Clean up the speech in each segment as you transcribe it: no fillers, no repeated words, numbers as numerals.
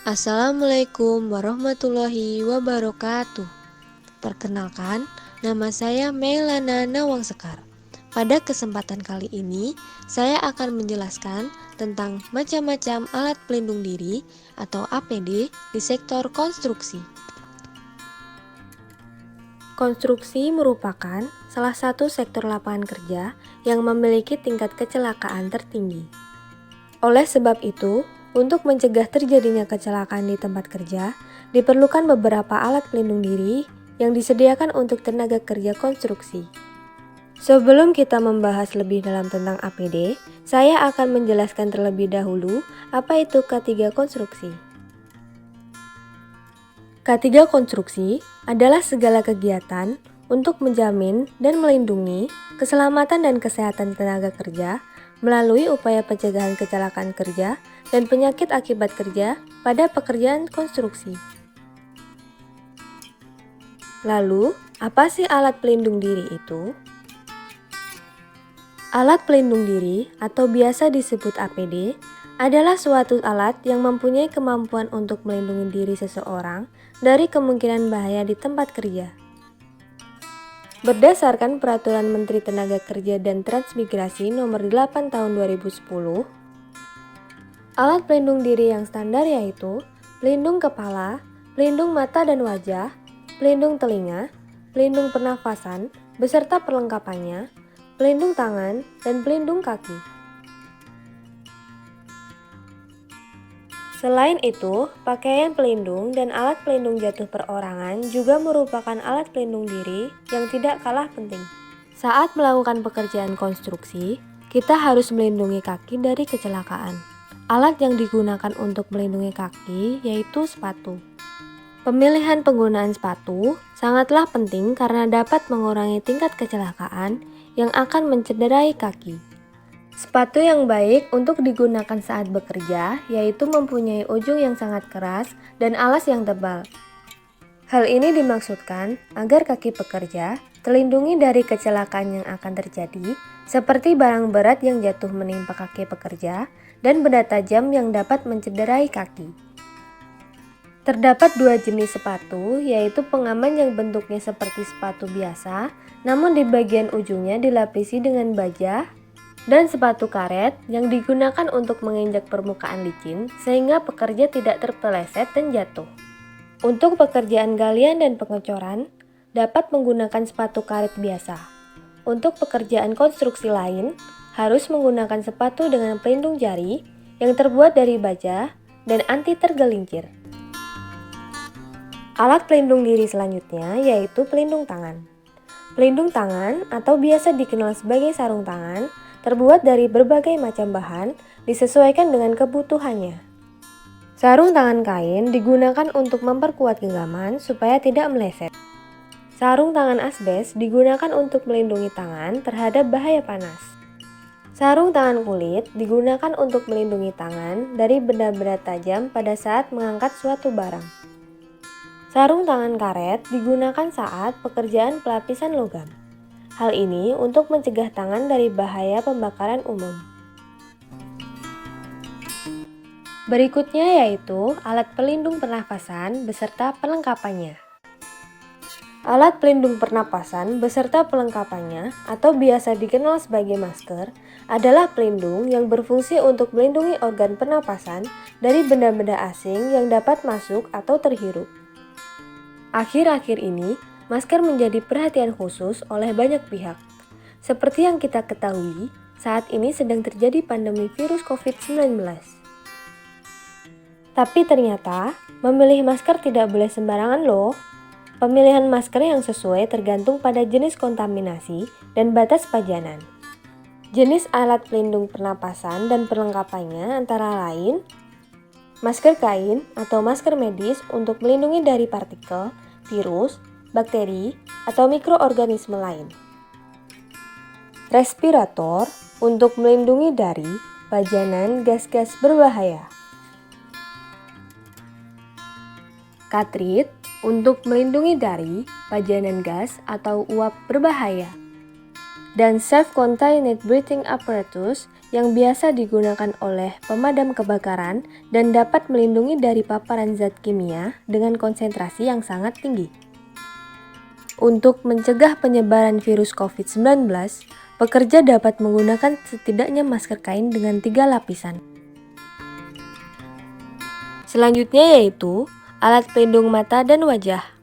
Assalamualaikum warahmatullahi wabarakatuh. Perkenalkan, nama saya Melana Nawangsekar. Pada kesempatan kali ini, saya akan menjelaskan tentang macam-macam alat pelindung diri atau APD di sektor konstruksi. Konstruksi merupakan salah satu sektor lapangan kerja yang memiliki tingkat kecelakaan tertinggi. Oleh sebab itu, untuk mencegah terjadinya kecelakaan di tempat kerja, diperlukan beberapa alat pelindung diri yang disediakan untuk tenaga kerja konstruksi. Sebelum kita membahas lebih dalam tentang APD, saya akan menjelaskan terlebih dahulu apa itu K3 konstruksi. K3 konstruksi adalah segala kegiatan untuk menjamin dan melindungi keselamatan dan kesehatan tenaga kerja melalui upaya pencegahan kecelakaan kerja dan penyakit akibat kerja pada pekerjaan konstruksi. Lalu, apa sih alat pelindung diri itu? Alat pelindung diri atau biasa disebut APD adalah suatu alat yang mempunyai kemampuan untuk melindungi diri seseorang dari kemungkinan bahaya di tempat kerja. Berdasarkan Peraturan Menteri Tenaga Kerja dan Transmigrasi Nomor 8 Tahun 2010, alat pelindung diri yang standar yaitu pelindung kepala, pelindung mata dan wajah, pelindung telinga, pelindung pernafasan, beserta perlengkapannya, pelindung tangan, dan pelindung kaki. Selain itu, pakaian pelindung dan alat pelindung jatuh perorangan juga merupakan alat pelindung diri yang tidak kalah penting. Saat melakukan pekerjaan konstruksi, kita harus melindungi kaki dari kecelakaan. Alat yang digunakan untuk melindungi kaki yaitu sepatu. Pemilihan penggunaan sepatu sangatlah penting karena dapat mengurangi tingkat kecelakaan yang akan mencederai kaki. Sepatu yang baik untuk digunakan saat bekerja yaitu mempunyai ujung yang sangat keras dan alas yang tebal. Hal ini dimaksudkan agar kaki pekerja terlindungi dari kecelakaan yang akan terjadi, seperti barang berat yang jatuh menimpa kaki pekerja dan benda tajam yang dapat mencederai kaki. Terdapat dua jenis sepatu, yaitu pengaman yang bentuknya seperti sepatu biasa, namun di bagian ujungnya dilapisi dengan baja, dan sepatu karet yang digunakan untuk menginjak permukaan licin sehingga pekerja tidak terpeleset dan jatuh. Untuk pekerjaan galian dan pengecoran, dapat menggunakan sepatu karet biasa. Untuk pekerjaan konstruksi lain, harus menggunakan sepatu dengan pelindung jari yang terbuat dari baja dan anti tergelincir. Alat pelindung diri selanjutnya yaitu pelindung tangan. Pelindung tangan atau biasa dikenal sebagai sarung tangan terbuat dari berbagai macam bahan disesuaikan dengan kebutuhannya. Sarung tangan kain digunakan untuk memperkuat genggaman supaya tidak meleset. Sarung tangan asbes digunakan untuk melindungi tangan terhadap bahaya panas. Sarung tangan kulit digunakan untuk melindungi tangan dari benda-benda tajam pada saat mengangkat suatu barang. Sarung tangan karet digunakan saat pekerjaan pelapisan logam. Hal ini untuk mencegah tangan dari bahaya pembakaran umum. Berikutnya yaitu alat pelindung pernafasan beserta perlengkapannya. Alat pelindung pernapasan beserta perlengkapannya atau biasa dikenal sebagai masker adalah pelindung yang berfungsi untuk melindungi organ pernapasan dari benda-benda asing yang dapat masuk atau terhirup. Akhir-akhir ini, masker menjadi perhatian khusus oleh banyak pihak. Seperti yang kita ketahui, saat ini sedang terjadi pandemi virus COVID-19. Tapi ternyata, memilih masker tidak boleh sembarangan loh. Pemilihan masker yang sesuai tergantung pada jenis kontaminasi dan batas pajanan. Jenis alat pelindung pernapasan dan perlengkapannya antara lain masker kain atau masker medis untuk melindungi dari partikel, virus, bakteri, atau mikroorganisme lain. Respirator untuk melindungi dari pajanan gas-gas berbahaya. Cartridge untuk melindungi dari pajanan gas atau uap berbahaya. Dan self-contained breathing apparatus yang biasa digunakan oleh pemadam kebakaran dan dapat melindungi dari paparan zat kimia dengan konsentrasi yang sangat tinggi. Untuk mencegah penyebaran virus COVID-19, pekerja dapat menggunakan setidaknya masker kain dengan 3 lapisan. Selanjutnya yaitu alat pelindung mata dan wajah.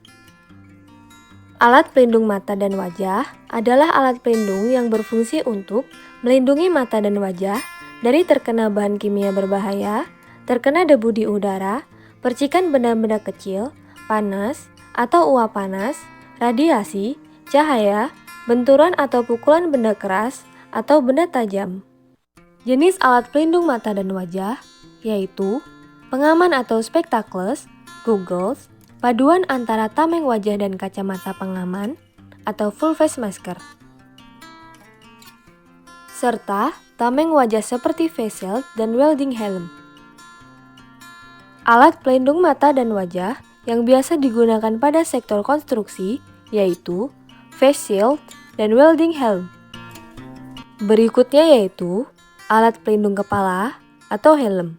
Alat pelindung mata dan wajah adalah alat pelindung yang berfungsi untuk melindungi mata dan wajah dari terkena bahan kimia berbahaya, terkena debu di udara, percikan benda-benda kecil, panas atau uap panas, radiasi, cahaya, benturan atau pukulan benda keras atau benda tajam. Jenis alat pelindung mata dan wajah yaitu pengaman atau spectacles, goggles, paduan antara tameng wajah dan kacamata pengaman atau full face masker, serta tameng wajah seperti face shield dan welding helm. Alat pelindung mata dan wajah yang biasa digunakan pada sektor konstruksi yaitu face shield dan welding helm. Berikutnya yaitu alat pelindung kepala atau helm.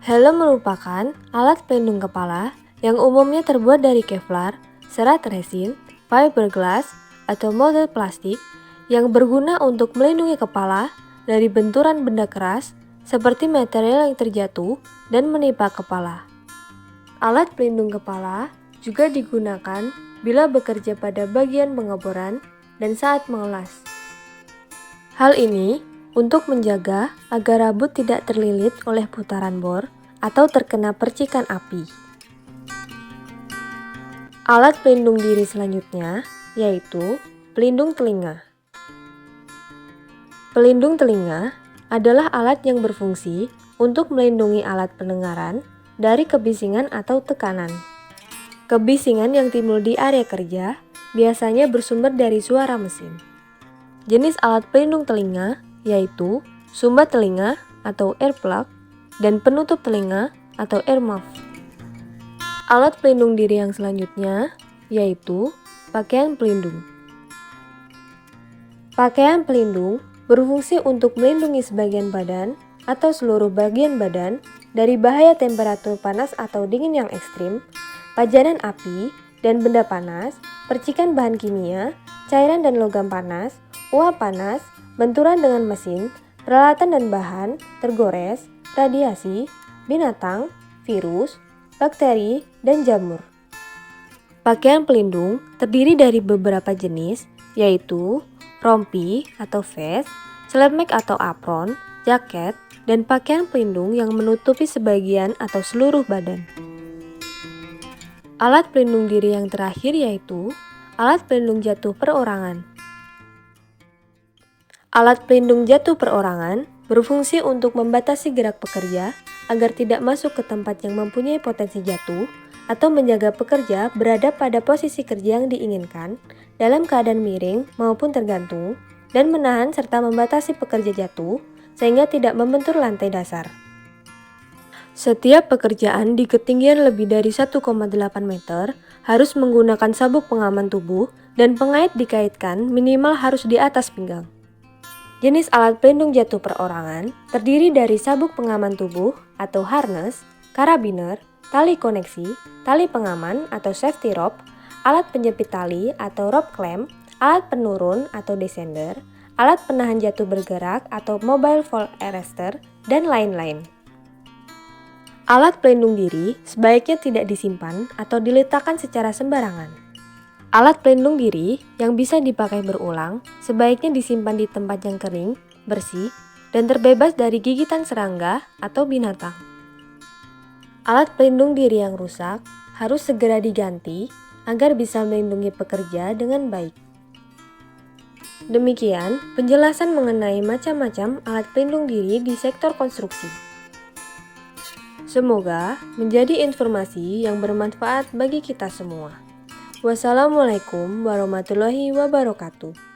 Helm merupakan alat pelindung kepala yang umumnya terbuat dari Kevlar, serat resin, fiberglass, atau molded plastik yang berguna untuk melindungi kepala dari benturan benda keras seperti material yang terjatuh dan menimpa kepala. Alat pelindung kepala juga digunakan bila bekerja pada bagian pengeboran dan saat mengelas. Hal ini untuk menjaga agar rabut tidak terlilit oleh putaran bor atau terkena percikan api. Alat pelindung diri selanjutnya yaitu pelindung telinga. Pelindung telinga adalah alat yang berfungsi untuk melindungi alat pendengaran dari kebisingan atau tekanan. Kebisingan yang timbul di area kerja biasanya bersumber dari suara mesin. Jenis alat pelindung telinga yaitu sumbat telinga atau earplug dan penutup telinga atau earmuff. Alat pelindung diri yang selanjutnya yaitu pakaian pelindung. Pakaian pelindung berfungsi untuk melindungi sebagian badan atau seluruh bagian badan dari bahaya temperatur panas atau dingin yang ekstrim, pajanan api dan benda panas, percikan bahan kimia, cairan dan logam panas, uap panas, benturan dengan mesin, peralatan dan bahan, tergores, radiasi, binatang, virus, bakteri, dan jamur. Pakaian pelindung terdiri dari beberapa jenis, yaitu rompi atau vest, sleepmask atau apron, jaket, dan pakaian pelindung yang menutupi sebagian atau seluruh badan. Alat pelindung diri yang terakhir yaitu alat pelindung jatuh perorangan. Alat pelindung jatuh perorangan berfungsi untuk membatasi gerak pekerja agar tidak masuk ke tempat yang mempunyai potensi jatuh atau menjaga pekerja berada pada posisi kerja yang diinginkan dalam keadaan miring maupun tergantung dan menahan serta membatasi pekerja jatuh sehingga tidak membentur lantai dasar. Setiap pekerjaan di ketinggian lebih dari 1,8 meter harus menggunakan sabuk pengaman tubuh dan pengait dikaitkan minimal harus di atas pinggang. Jenis alat pelindung jatuh perorangan terdiri dari sabuk pengaman tubuh atau harness, karabiner, tali koneksi, tali pengaman atau safety rope, alat penjepit tali atau rope clamp, alat penurun atau descender, alat penahan jatuh bergerak atau mobile fall arrester, dan lain-lain. Alat pelindung diri sebaiknya tidak disimpan atau diletakkan secara sembarangan. Alat pelindung diri yang bisa dipakai berulang sebaiknya disimpan di tempat yang kering, bersih, dan terbebas dari gigitan serangga atau binatang. Alat pelindung diri yang rusak harus segera diganti agar bisa melindungi pekerja dengan baik. Demikian penjelasan mengenai macam-macam alat pelindung diri di sektor konstruksi. Semoga menjadi informasi yang bermanfaat bagi kita semua. Wassalamualaikum warahmatullahi wabarakatuh.